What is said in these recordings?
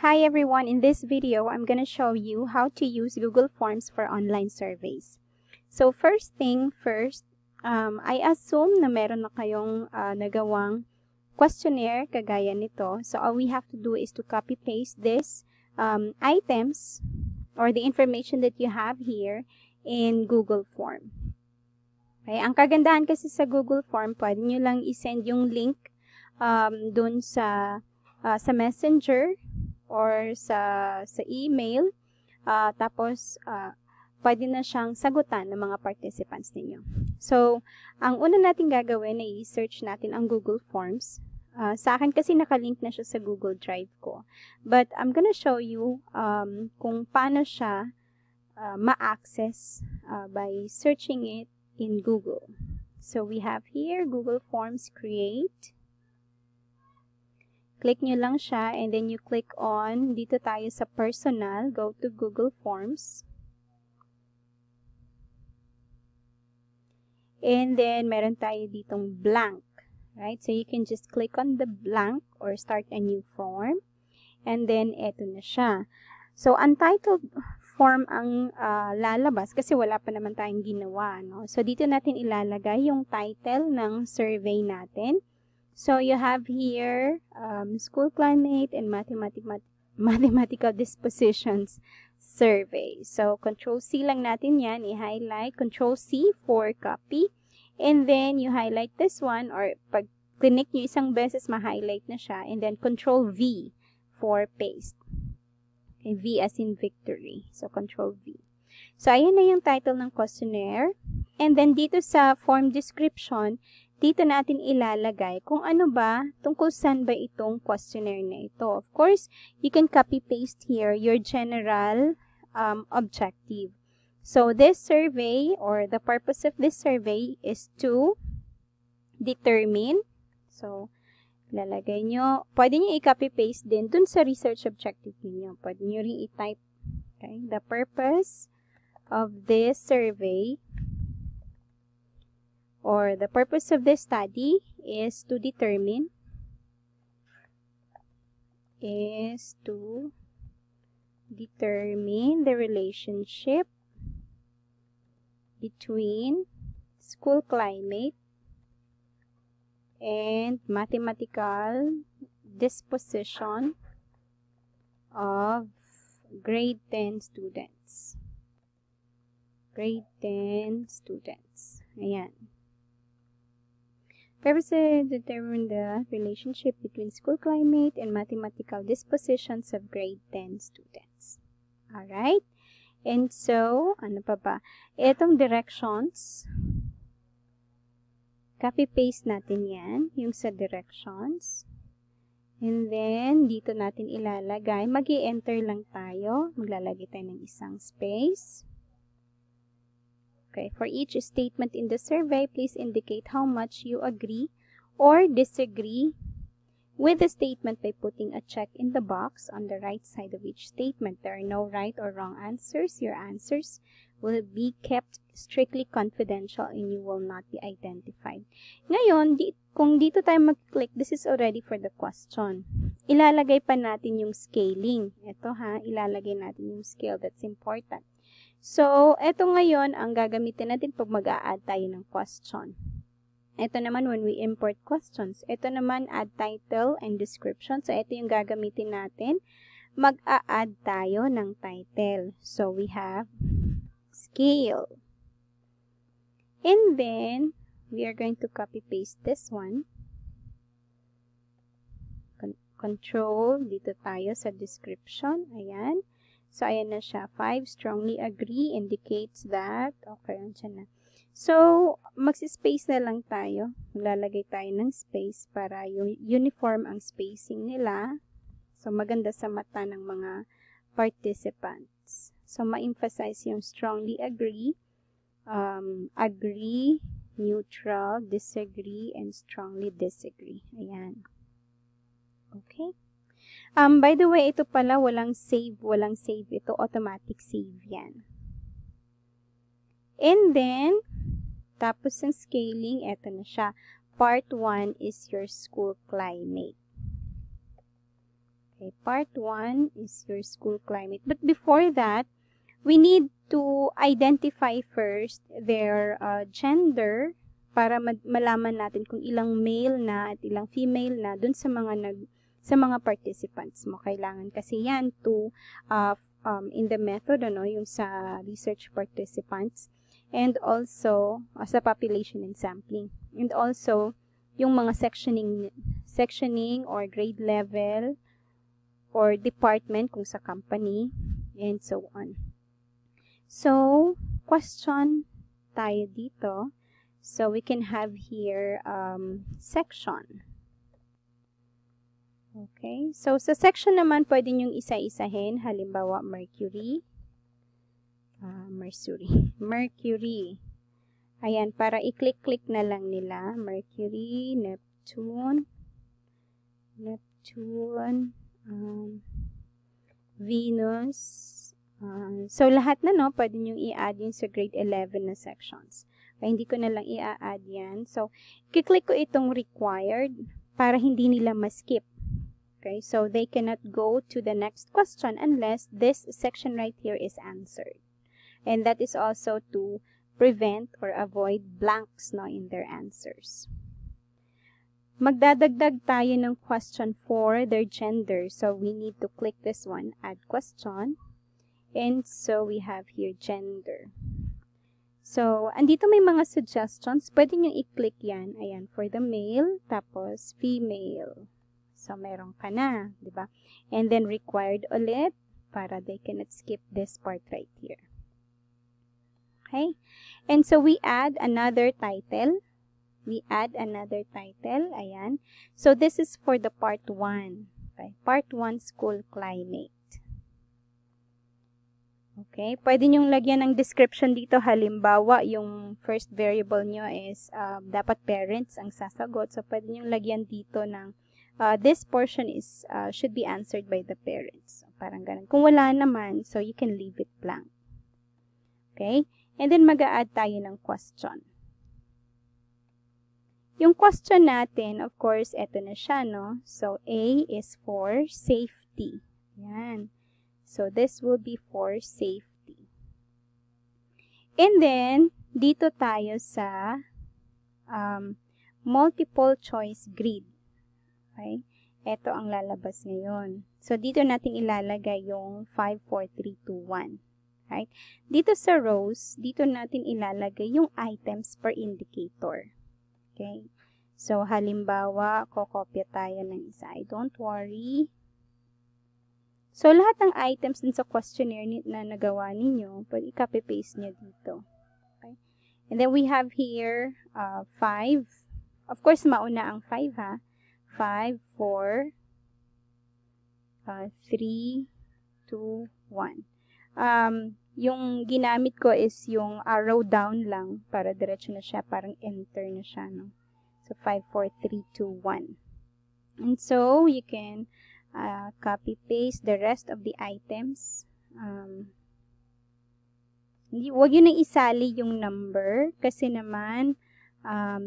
Hi everyone, in this video, I'm going to show you how to use Google Forms for online surveys. So first thing first, I assume na meron na kayong nagawang questionnaire kagaya nito. So all we have to do is to copy-paste this items or the information that you have here in Google Form. Okay? Ang kagandahan kasi sa Google Form, pwede nyo lang isend yung link dun sa Messenger or sa email, tapos pwede na siyang sagutan ng mga participants ninyo. So, ang una natin gagawin ay i-search natin ang Google Forms. Sa akin kasi nakalink na siya sa Google Drive ko. But I'm gonna show you kung paano siya ma-access by searching it in Google. So, we have here Google Forms Create. Click nyo lang siya and then you click on, dito tayo sa personal, go to Google Forms. And then, meron tayo ditong blank, right? So, you can just click on the blank or start a new form. And then, eto na siya. So, untitled form ang lalabas kasi wala pa naman tayong ginawa, no? So, dito natin ilalagay yung title ng survey natin. So, you have here school climate and mathematical dispositions survey. So, Control-C lang natin yan. I-highlight. Control-C for copy. And then, you highlight this one or pag click nyo isang beses, ma-highlight na siya. And then, Control-V for paste. Okay, V as in victory. So, Control-V. So, ayan na yung title ng questionnaire. And then, dito sa form description, dito natin ilalagay kung ano ba, tungkol saan ba itong questionnaire na ito. Of course, you can copy-paste here your general objective. So, this survey or the purpose of this survey is to determine. So, ilalagay nyo. Pwede nyo i-copy-paste din dun sa research objective niyo. Pwede nyo rin i-type. Okay? The purpose of this survey or the purpose of this study is to determine the relationship between school climate and mathematical disposition of grade 10 students. Grade 10 students. Ayan. Purpose to determine the relationship between school climate and mathematical dispositions of grade 10 students. Alright? And so, ano pa ba? Itong directions, copy-paste natin yan, yung sa directions. And then, dito natin ilalagay, mag-i-enter lang tayo, maglalagay tayo ng isang space. Okay, for each statement in the survey, please indicate how much you agree or disagree with the statement by putting a check in the box on the right side of each statement. There are no right or wrong answers. Your answers will be kept strictly confidential and you will not be identified. Ngayon, kung dito tayo mag-click, this is already for the question. Ilalagay pa natin yung scaling. Ito ilalagay natin yung scale. That's important. So, ito ngayon ang gagamitin natin pag mag-a-add tayo ng question. Ito naman when we import questions. Ito naman add title and description. So, ito yung gagamitin natin. Mag-a-add tayo ng title. So, we have scale. And then, we are going to copy-paste this one. Control, dito tayo sa description. Ayan. So, ayan na siya. 5, strongly agree, indicates that, okay, andyan na. So, magsi-space na lang tayo. Maglalagay tayo ng space para yung uniform ang spacing nila. So, maganda sa mata ng mga participants. So, ma-emphasize yung strongly agree, agree, neutral, disagree, and strongly disagree. Ayan. Okay. By the way, ito pala walang save. Ito automatic save yan. And then, tapos ng scaling, eto na siya. Part 1 is your school climate. Okay, part 1 is your school climate. But before that, we need to identify first their gender para malaman natin kung ilang male na at ilang female na dun sa mga participants mo. Kailangan kasi yan to in the method, yung sa research participants, and also sa population and sampling. And also, yung mga sectioning or grade level or department kung sa company, and so on. So, question tayo dito. So, we can have here section. Okay. So, sa section naman, pwede nyong isa-isahin. Halimbawa, Mercury. Mercury. Ayan, para i-click-click na lang nila. Mercury, Neptune, Venus. So, lahat na, pwede nyong i-add yun sa grade 11 na sections. Kaya hindi ko na lang i-add yan. So, i-click ko itong required para hindi nila ma-skip. Okay, so they cannot go to the next question unless this section right here is answered. And that is also to prevent or avoid blanks in their answers. Magdadagdag tayo ng question for their gender. So we need to click this one, add question. And so we have here gender. So, andito may mga suggestions. Pwede nyo i-click yan. Ayan, for the male, tapos female. So, meron ka na, di ba? And then, required ulit para they cannot skip this part right here. Okay? And so, we add another title. Ayan. So, this is for the part 1. Okay? Part 1, school climate. Okay? Pwede nyong lagyan ng description dito. Halimbawa, yung first variable nyo is dapat parents ang sasagot. So, pwede nyong lagyan dito ng this portion is should be answered by the parents. So, parang ganun. Kung wala naman, so you can leave it blank. Okay? And then mag-a-add tayo ng question. Yung question natin, of course, eto na siya, no? So, A is for safety. Yan. So, this will be for safety. And then, dito tayo sa multiple choice grid. Okay? Ito ang lalabas ngayon. So, dito natin ilalagay yung 5, 4, 3, 2, 1. Right? Dito sa rows, dito natin ilalagay yung items per indicator. Okay? So, halimbawa, kokopya tayo ng isa. Don't worry. So, lahat ng items din sa questionnaire na nagawa ninyo, pwede i-copy-paste nyo dito. Okay? And then, we have here 5. Of course, mauna ang 5, ha? 5, 4, 3, 2, 1. Yung ginamit ko is yung arrow down lang para diretso na siya, parang enter na siya, no? So, 5, 4, 3, 2, 1. And so, you can copy-paste the rest of the items. Huwag yun na isali yung number kasi naman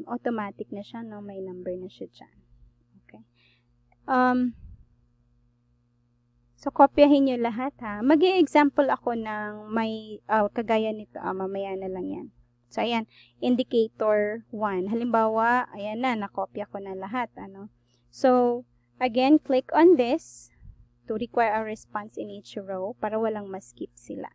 automatic na siya, no? May number na siya dyan. Okay. So, kopyahin nyo lahat, ha. Mag-i-example ako ng may, kagaya nito, mamaya na lang yan. So, ayan, indicator 1. Halimbawa, ayan na, nakopya ko na lahat, ano. So, again, click on this to require a response in each row para walang ma-skip sila.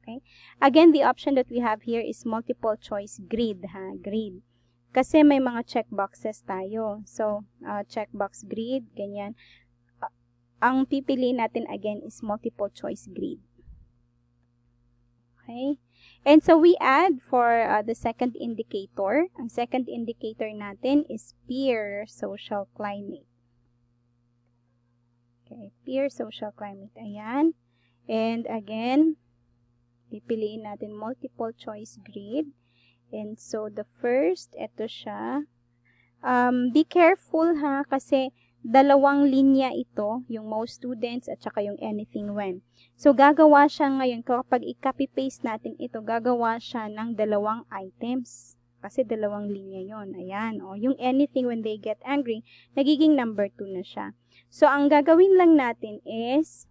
Okay. Again, the option that we have here is multiple choice grid, ha, grid. Kasi may mga checkboxes tayo. So, checkbox grid, ganyan. Ang pipiliin natin again is multiple choice grid. Okay? And so we add for the second indicator. Ang second indicator natin is peer social climate. Okay, peer social climate. Ayan. And again, pipiliin natin multiple choice grid. And so the first, ito siya. Be careful, ha, kasi dalawang linya ito, yung most students at saka yung anything when. So, gagawa siya ngayon, kapag i-copy-paste natin ito, gagawa siya ng dalawang items. Kasi dalawang linya yon. Ayan. O, yung anything when they get angry, nagiging number 2 na siya. So, ang gagawin lang natin is,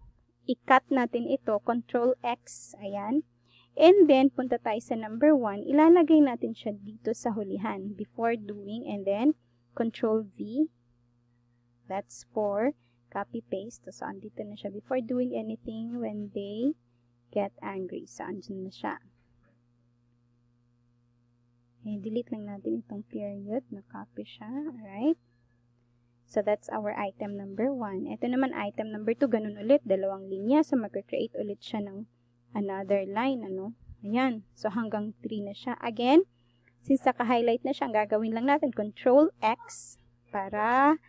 i-cut natin ito, Control X, ayan. And then, punta tayo sa number 1, ilalagay natin siya dito sa hulihan, before doing, and then, Control V, that's for copy paste. So, andito na siya, before doing anything, when they get angry. So, andyan na siya. Okay, delete lang natin itong period, na-copy siya, alright. So, that's our item number 1. Ito naman, item number 2, ganun ulit, dalawang linya. So, mag-create ulit siya ng another line, ano. Ayan. So, hanggang 3 na siya. Again, since naka-highlight na siya, ang gagawin lang natin, Control X, para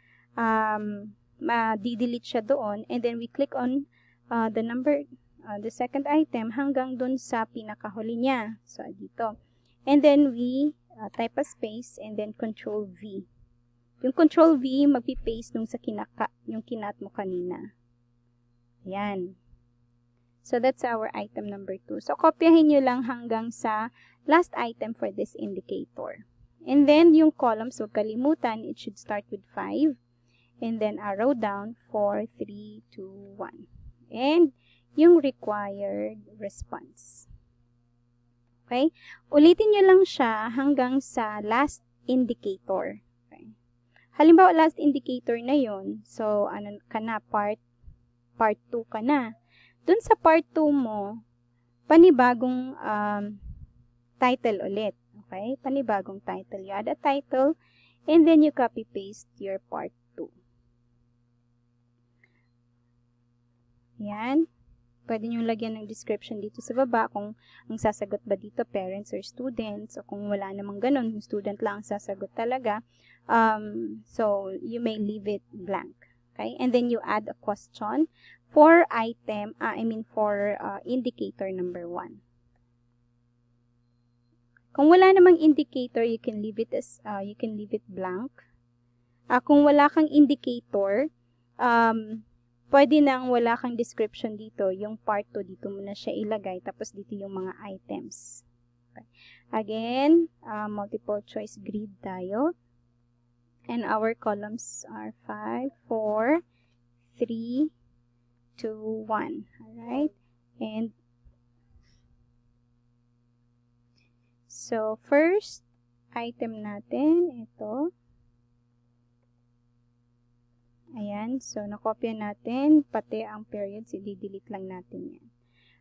ma-delete siya doon. And then, we click on the number, the second item, hanggang dun sa pinakahuli niya. So, dito. And then, we type a space, and then Control V. Yung Control V, magpipaste nung sa yung kinat mo kanina. Ayan. So, that's our item number 2. So, kopyahin nyo lang hanggang sa last item for this indicator. And then, yung columns, huwag kalimutan, it should start with 5. And then, arrow down, 4, 3, 2, 1. And, yung required response. Okay? Ulitin nyo lang siya hanggang sa last indicator. Okay? Halimbawa, last indicator na yon. So, ano ka na, part 2 ka na. Dun sa part 2 mo, panibagong title ulit. Okay? Panibagong title. You add a title, and then you copy-paste your part 2. Yan. Pwede nyo lagyan ng description dito sa baba kung ang sasagot ba dito parents or students, o kung wala namang ganun, yung student lang ang sasagot talaga. So, you may leave it blank. Okay? And then you add a question for item, for indicator number 1. Kung wala namang indicator, you can leave it as blank. Kung wala kang indicator, pwede nang wala kang description dito, yung part 2 dito mo na siya ilagay, tapos dito yung mga items. Okay. Again, multiple choice grid tayo. And our columns are 5, 4, 3, 2, 1. Alright? And so, first item natin, ito. Ayan. So, nakopya natin, pati ang periods, i-delete lang natin yan.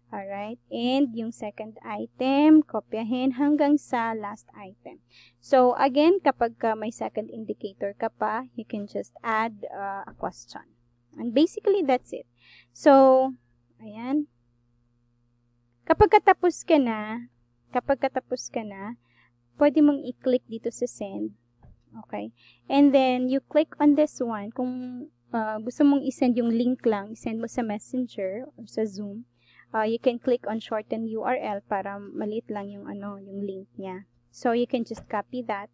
Alright? And yung second item, kopyahin hanggang sa last item. So, again, kapag may second indicator ka pa, you can just add a question. And basically, that's it. So, ayan. Kapag katapos ka na, pwede mong i-click dito sa send. Okay? And then, you click on this one. Kung gusto mong i-send yung link lang, i-send mo sa Messenger or sa Zoom, you can click on shorten URL para maliit lang yung, yung link niya. So, you can just copy that.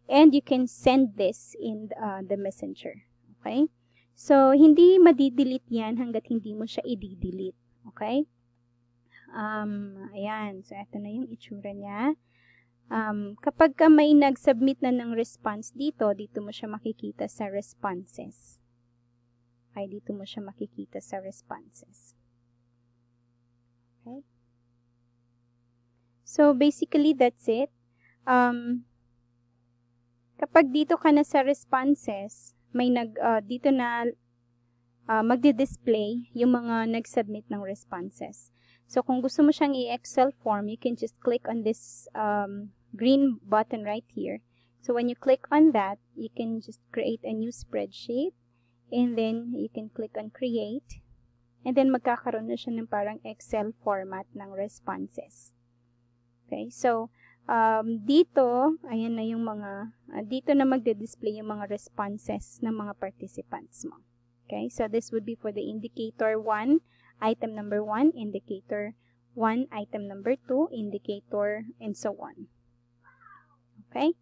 And you can send this in the Messenger. Okay? So, hindi madidelete yan hanggat hindi mo siya i-delete. Okay? Ayan. So, ito na yung itsura niya. Kapag may nag-submit na ng response dito mo siya makikita sa responses. Okay? Dito mo siya makikita sa responses. Okay? So, basically, that's it. Kapag dito ka na sa responses, may dito na magdi-display yung mga nag-submit ng responses. So, kung gusto mo siyang i-Excel form, you can just click on this green button right here. So, when you click on that, you can just create a new spreadsheet. And then, you can click on create. And then, magkakaroon na siya ng parang Excel format ng responses. Okay? So, dito, ayan na yung mga, dito na magde-display yung mga responses ng mga participants mo. Okay? So, this would be for the indicator 1, item number 1, indicator 1, item number 2, indicator, and so on. Okay?